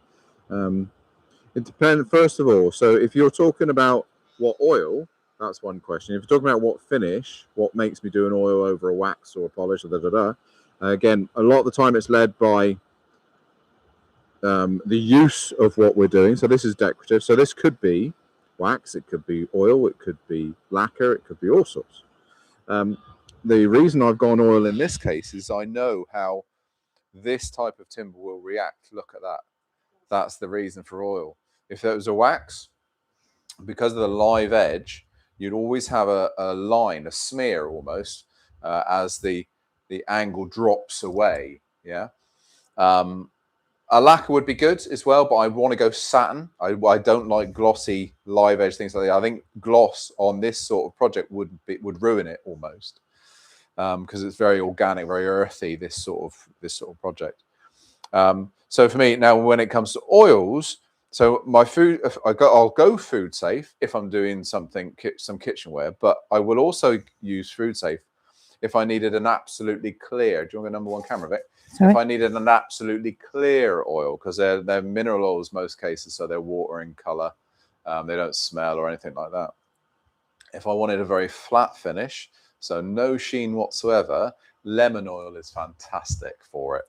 It depends, first of all, so if you're talking about what oil, that's one question. If you're talking about what finish, what makes me do an oil over a wax or a polish, or again, a lot of the time it's led by the use of what we're doing. So this is decorative. So this could be wax, it could be oil, it could be lacquer, it could be all sorts. The reason I've gone oil in this case is I know how this type of timber will react. Look at that. That's the reason for oil. If it was a wax, because of the live edge, you'd always have a line, a smear almost, as the angle drops away. Yeah. A lacquer would be good as well, but I want to go satin. I don't like glossy live edge things like that. I think gloss on this sort of project would ruin it almost, because it's very organic, very earthy. This sort of project. So for me now, when it comes to oils, so my food, I'll go food safe if I'm doing some kitchenware, but I will also use food safe if I needed an absolutely clear. Do you want a number one camera, Vic? Sorry? If I needed an absolutely clear oil, because they're mineral oils most cases, so they're water in color, they don't smell or anything like that. If I wanted a very flat finish, so no sheen whatsoever, lemon oil is fantastic for it.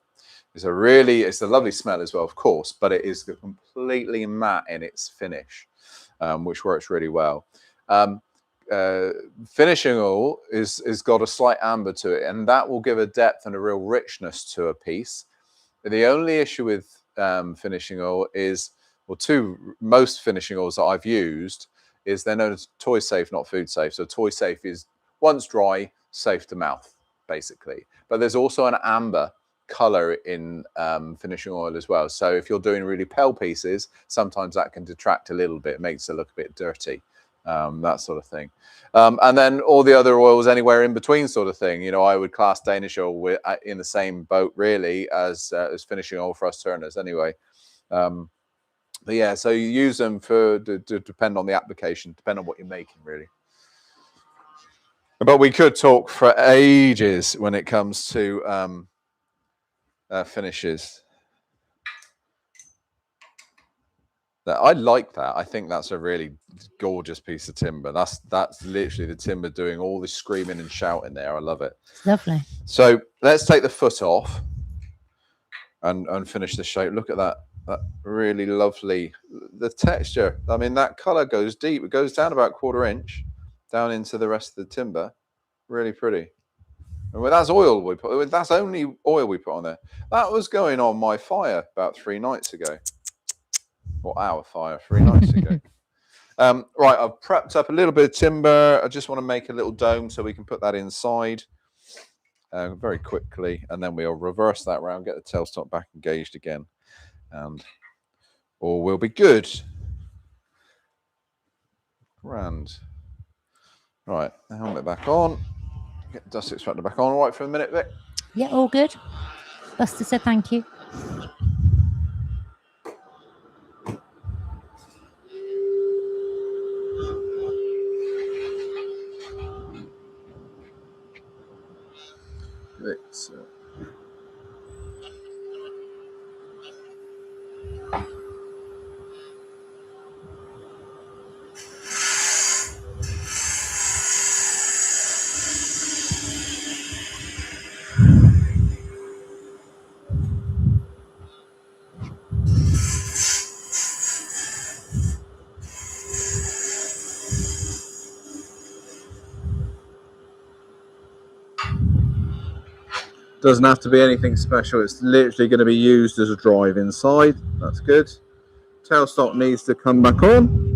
It's a lovely smell as well, of course, but it is completely matte in its finish, which works really well. Finishing oil is got a slight amber to it, and that will give a depth and a real richness to a piece. The only issue with finishing oil is, most finishing oils that I've used is they're known as toy safe, not food safe. So toy safe is once dry, safe to mouth, basically. But there's also an amber color in finishing oil as well. So if you're doing really pale pieces, sometimes that can detract a little bit, it makes it look a bit dirty. That sort of thing. And then all the other oils anywhere in between sort of thing. You know, I would class Danish oil in the same boat really as finishing oil for us turners anyway. But yeah, so you use them to depend on the application, depend on what you're making really. But we could talk for ages when it comes to finishes. I like that. I think that's a really gorgeous piece of timber. That's literally the timber doing all the screaming and shouting there. I love it. Lovely. So let's take the foot off and finish the shape. Look at that really lovely, the texture. I mean, that color goes deep. It goes down about 1/4 inch. down into the rest of the timber. Really pretty. And that's oil we put. That's only oil we put on there. That was going on my fire about 3 nights ago. Or our fire 3 nights ago. Right, I've prepped up a little bit of timber. I just want to make a little dome so we can put that inside very quickly, and then we'll reverse that round, get the tailstock back engaged again, and all will be good. Grand. Right, the helmet back on. Get the dust extractor back on. All right for a minute, Vic? Yeah, all good. Buster said thank you. It's, doesn't have to be anything special. It's literally going to be used as a drive inside. That's good. Tailstock needs to come back on.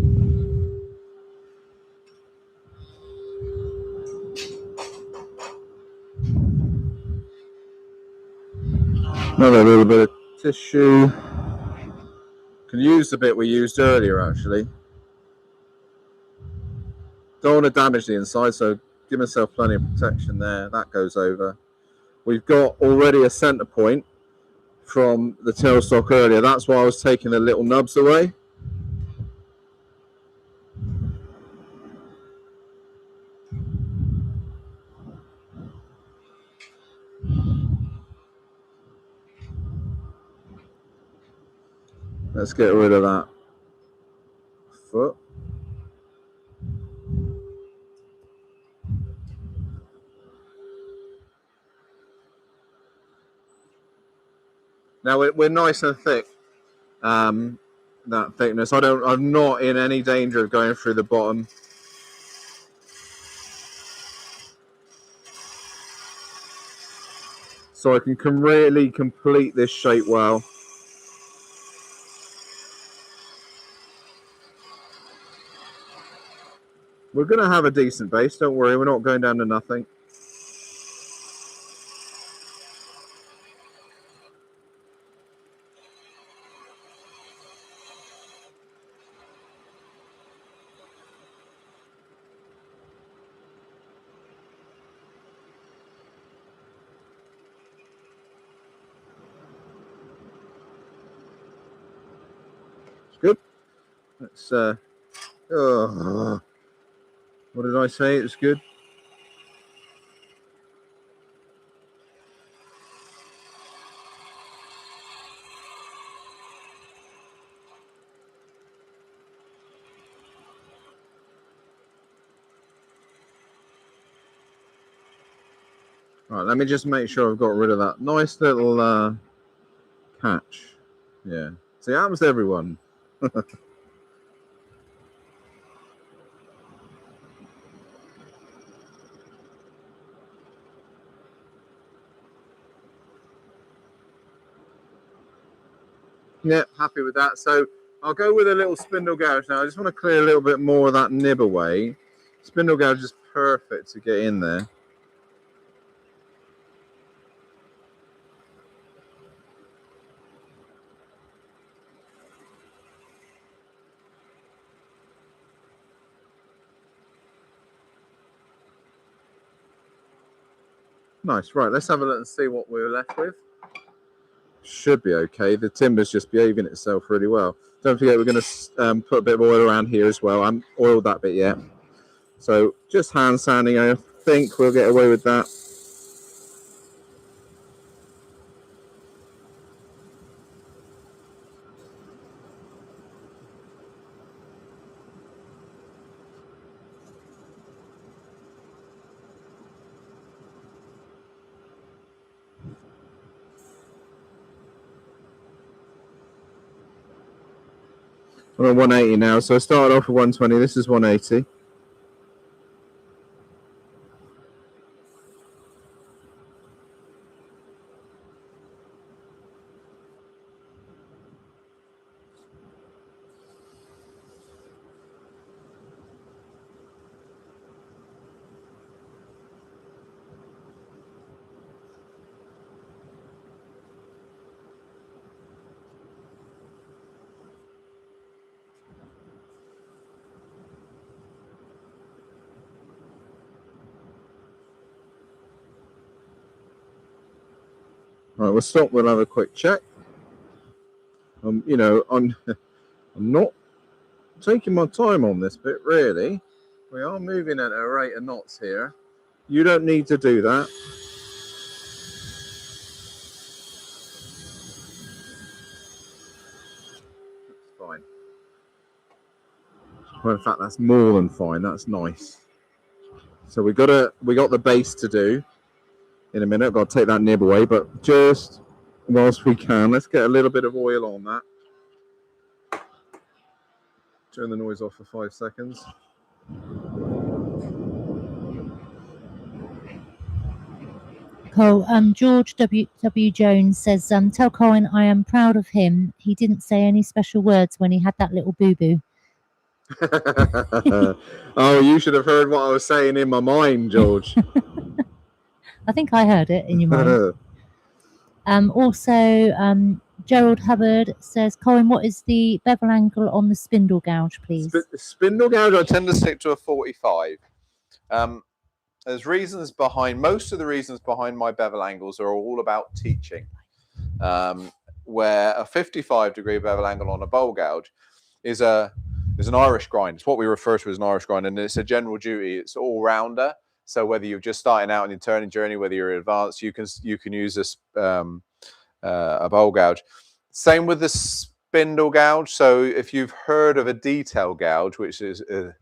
Another little bit of tissue. Can use the bit we used earlier, actually. Don't want to damage the inside, so give myself plenty of protection there. That goes over. We've got already a center point from the tailstock earlier. That's why I was taking the little nubs away. Let's get rid of that foot. Now we're nice and thick. That thickness. I'm not in any danger of going through the bottom. So I can really complete this shape well. We're going to have a decent base, don't worry, we're not going down to nothing. It's good. Let's, what did I say? It's good. Right, let me just make sure I've got rid of that nice little patch. Yeah. See, it happens to everyone. Yeah, happy with that. So I'll go with a little spindle gouge now. I just want to clear a little bit more of that nib away. Spindle gouge is perfect to get in there. Nice. Right, let's have a look and see what we're left with. Should be okay. The timber's just behaving itself really well. Don't forget, we're going to put a bit of oil around here as well. I haven't oiled that bit yet. So just hand sanding, I think we'll get away with that. I'm at 180 now, so I started off with 120. This is 180. Right, we'll stop. We'll have a quick check. You know, I'm not taking my time on this bit, really. We are moving at a rate of knots here. You don't need to do that. That's fine. Well, in fact, that's more than fine. That's nice. So we got the base to do in a minute. I've got to take that nib away, but just whilst we can, let's get a little bit of oil on that. Turn the noise off for 5 seconds. Cool. George W. Jones says, tell Colin I am proud of him. He didn't say any special words when he had that little boo-boo. Oh, you should have heard what I was saying in my mind, George. I think I heard it in your mind. Also, Gerald Hubbard says, Colin, what is the bevel angle on the spindle gouge, please? Spindle gouge, I tend to stick to a 45. There's reasons behind, most of the reasons behind my bevel angles are all about teaching. Where a 55-degree bevel angle on a bowl gouge is an Irish grind. It's what we refer to as an Irish grind, and it's a general duty. It's all-rounder. So whether you're just starting out on your turning journey, whether you're advanced, you can use this a bowl gouge. Same with the spindle gouge. So if you've heard of a detail gouge, which is a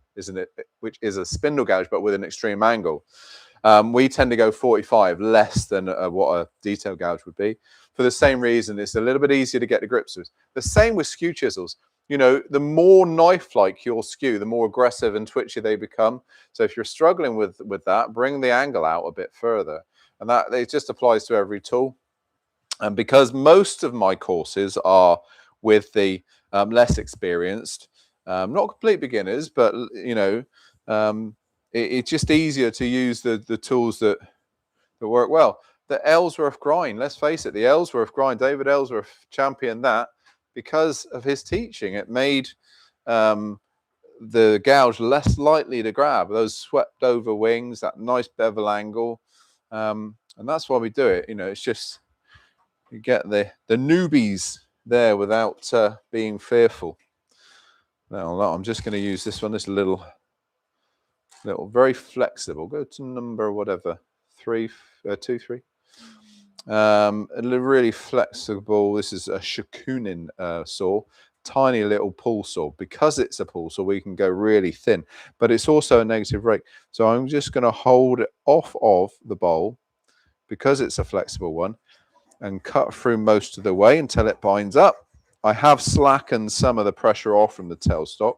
spindle gouge but with an extreme angle, we tend to go 45, less than what a detail gouge would be. For the same reason, it's a little bit easier to get the grips with. The same with skew chisels. You know, the more knife-like your skew, the more aggressive and twitchy they become. So if you're struggling with that, bring the angle out a bit further. And that it just applies to every tool. And because most of my courses are with the less experienced, not complete beginners, but, you know, it's just easier to use the tools that work well. The Ellsworth grind, let's face it, the Ellsworth grind, David Ellsworth championed that. Because of his teaching, it made the gouge less likely to grab, those swept over wings, that nice bevel angle. And that's why we do it. You know, it's just, you get the newbies there without being fearful. Now, I'm just going to use this one, this little, very flexible. Go to number whatever, 2, 3. A really flexible, this is a Shakunin saw, tiny little pull saw. Because it's a pull saw, we can go really thin, but it's also a negative rake. So I'm just going to hold it off of the bowl, because it's a flexible one, and cut through most of the way until it binds up. I have slackened some of the pressure off from the tailstock,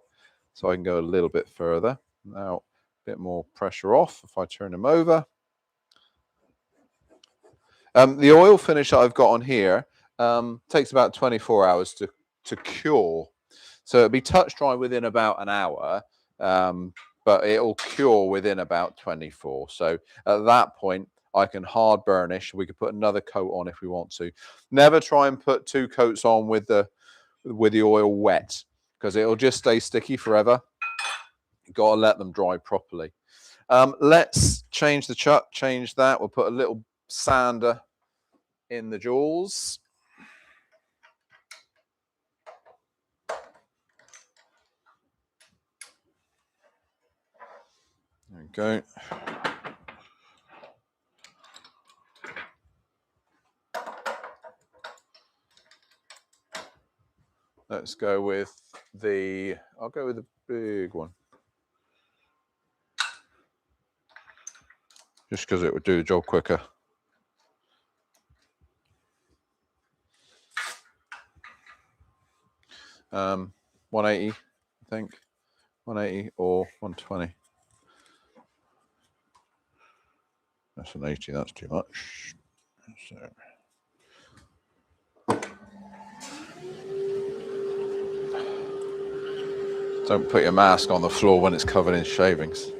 so I can go a little bit further. Now, a bit more pressure off if I turn them over. The oil finish that I've got on here takes about 24 hours to cure. So it'll be touch dry within about an hour, but it'll cure within about 24. So at that point, I can hard burnish. We could put another coat on if we want to. Never try and put 2 coats on with the oil wet, because it'll just stay sticky forever. You've got to let them dry properly. Let's change the chuck, change that. We'll put a little sander in the jewels. There we go. Let's go with I'll go with the big one. Just because it would do the job quicker. Um, 180, I think. 180 or 120. That's an 80, that's too much. So. Don't put your mask on the floor when it's covered in shavings.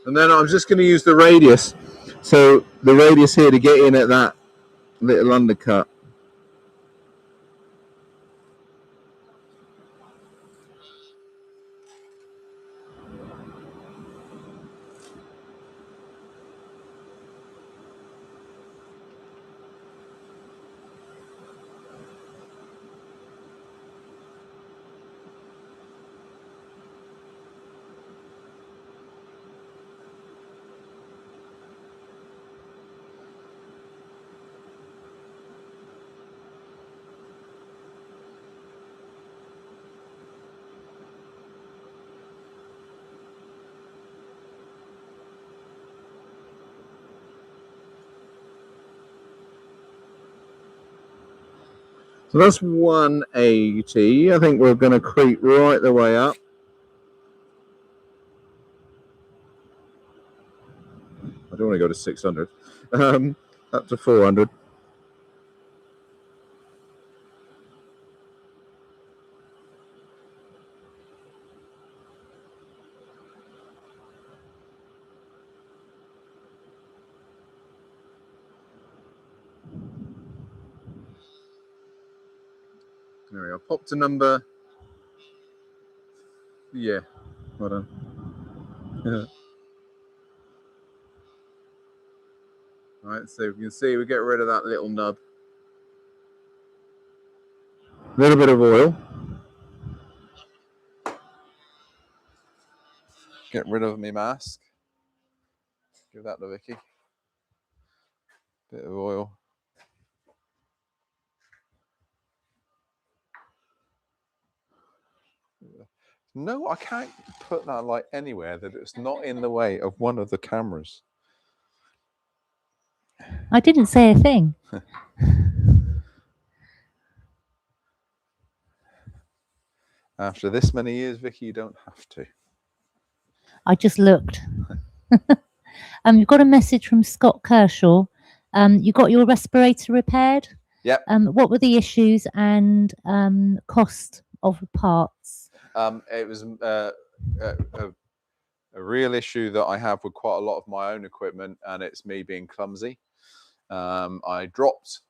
And then I'm just going to use the radius. So the radius here to get in at that little undercut. So that's 180. I think we're going to creep right the way up. I don't want to go to 600. Up to 400. There we go. Pop to number. Yeah. Hold on. All right, so we can see we get rid of that little nub. A little bit of oil. Get rid of my mask. Give that to Vicky. Bit of oil. No, I can't put that light anywhere that it's not in the way of one of the cameras. I didn't say a thing. After this many years, Vicky, you don't have to. I just looked. You've got a message from Scott Kershaw. You got your respirator repaired. Yep. What were the issues and cost of the parts? It was a real issue that I have with quite a lot of my own equipment, and it's me being clumsy. I dropped.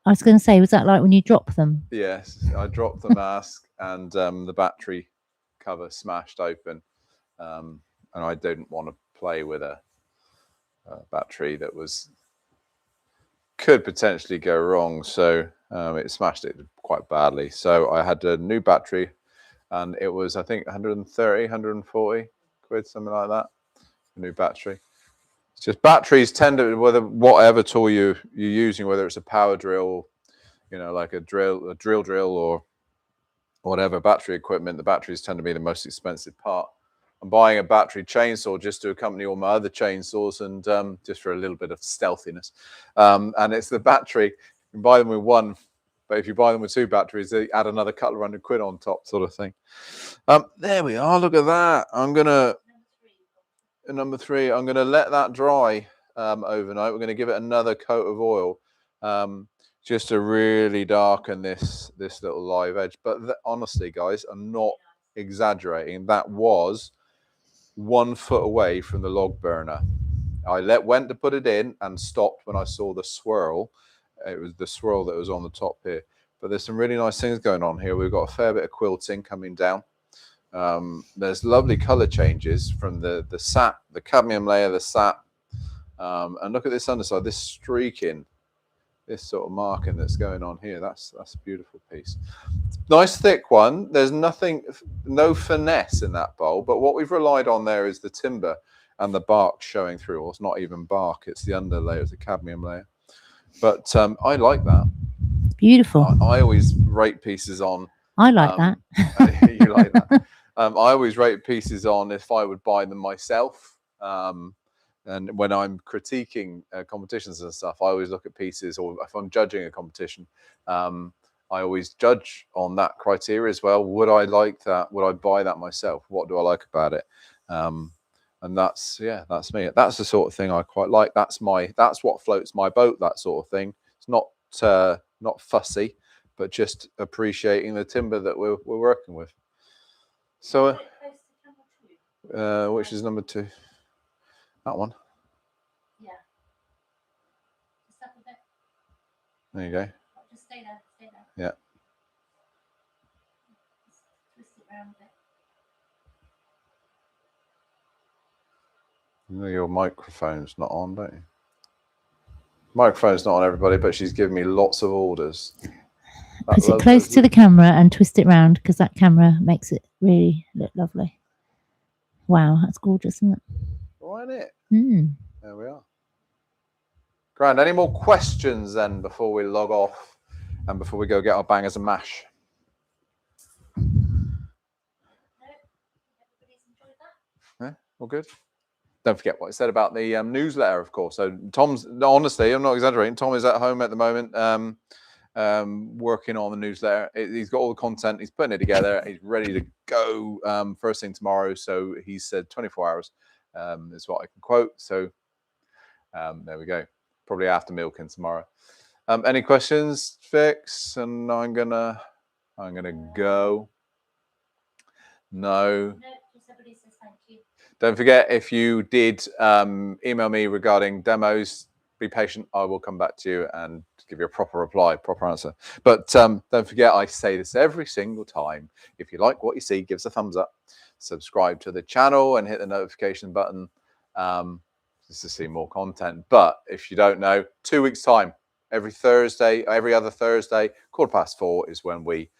I was going to say, was that like when you drop them? Yes, I dropped the mask and the battery cover smashed open, and I didn't want to play with a battery that could potentially go wrong, so it smashed it quite badly. So I had a new battery, and it was, I think, 130, 140 quid, something like that. A new battery. It's just batteries tend to, whatever tool you're using, whether it's a power drill, you know, like a drill or whatever battery equipment, the batteries tend to be the most expensive part. I'm buying a battery chainsaw just to accompany all my other chainsaws, and just for a little bit of stealthiness. And it's the battery. You can buy them with one, but if you buy them with two batteries, they add another couple of £100 on top, sort of thing. There we are. Look at that. I'm gonna number 3. I'm gonna let that dry overnight. We're gonna give it another coat of oil, just to really darken this little live edge. But honestly, guys, I'm not exaggerating. That was 1 foot away from the log burner. I went to put it in and stopped when I saw the swirl. It was the swirl that was on the top here. But there's some really nice things going on here. We've got a fair bit of quilting coming down. There's lovely color changes from the sap, the cadmium layer, the sap. And look at this underside, this streaking, this sort of marking that's going on here. That's a beautiful piece. Nice thick one. There's no finesse in that bowl, but what we've relied on there is the timber and the bark showing through. Or it's not even bark, it's the underlayer, it's the cadmium layer. But I like that. It's beautiful. I always rate pieces on. I like that. You like that. I always rate pieces on if I would buy them myself. And when I'm critiquing competitions and stuff, I always look at pieces, or if I'm judging a competition, I always judge on that criteria as well. Would I like that? Would I buy that myself? What do I like about it? And that's me. That's the sort of thing I quite like. That's what floats my boat. That sort of thing. It's not fussy, but just appreciating the timber that we're working with. So, which is number 2? That one. Yeah. Just up a bit. There you go. Just stay there. Yeah. Just twist it around a bit. Your microphone's not on, don't you? Microphone's not on, everybody, but she's giving me lots of orders. Put it close to the camera and twist it round, because that camera makes it really look lovely. Wow, that's gorgeous, isn't it? Right, it. Mm. There we are. Grand. Any more questions then before we log off and before we go get our bangers and mash? Yeah, all good. Don't forget what I said about the newsletter, of course. So honestly, I'm not exaggerating. Tom is at home at the moment, working on the newsletter. He's got all the content. He's putting it together. He's ready to go first thing tomorrow. So he said 24 hours is what I can quote. So there we go. Probably after milking tomorrow. Any questions, Vix? And I'm gonna go. No. Just everybody says thank you. Don't forget, if you did email me regarding demos, be patient. I will come back to you and give you a proper reply, proper answer. But don't forget, I say this every single time. If you like what you see, give us a thumbs up, subscribe to the channel, and hit the notification button just to see more content. But if you don't know, 2 weeks' time, every Thursday, every other Thursday, 4:15 is when we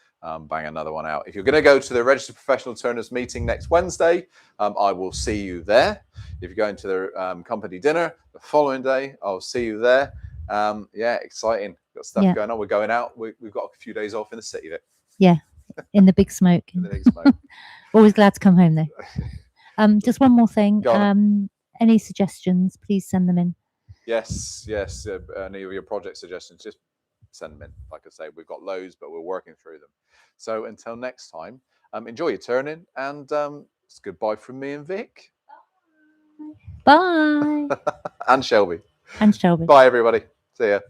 bang another one out. If you're going to go to the Registered Professional Turners meeting next Wednesday, I will see you there. If you're going to the company dinner the following day, I'll see you there. Yeah, exciting. Got stuff going on. We're going out. We've got a few days off in the city. Vic. Yeah, in the big smoke. In the big smoke. Always glad to come home though. Just one more thing. Any suggestions, please send them in. Yes. Any of your project suggestions, just send them in. Like I say, we've got loads, but we're working through them. So until next time, enjoy your turning, and it's goodbye from me and Vic. Bye. And Shelby. And Shelby. Bye, everybody. See ya.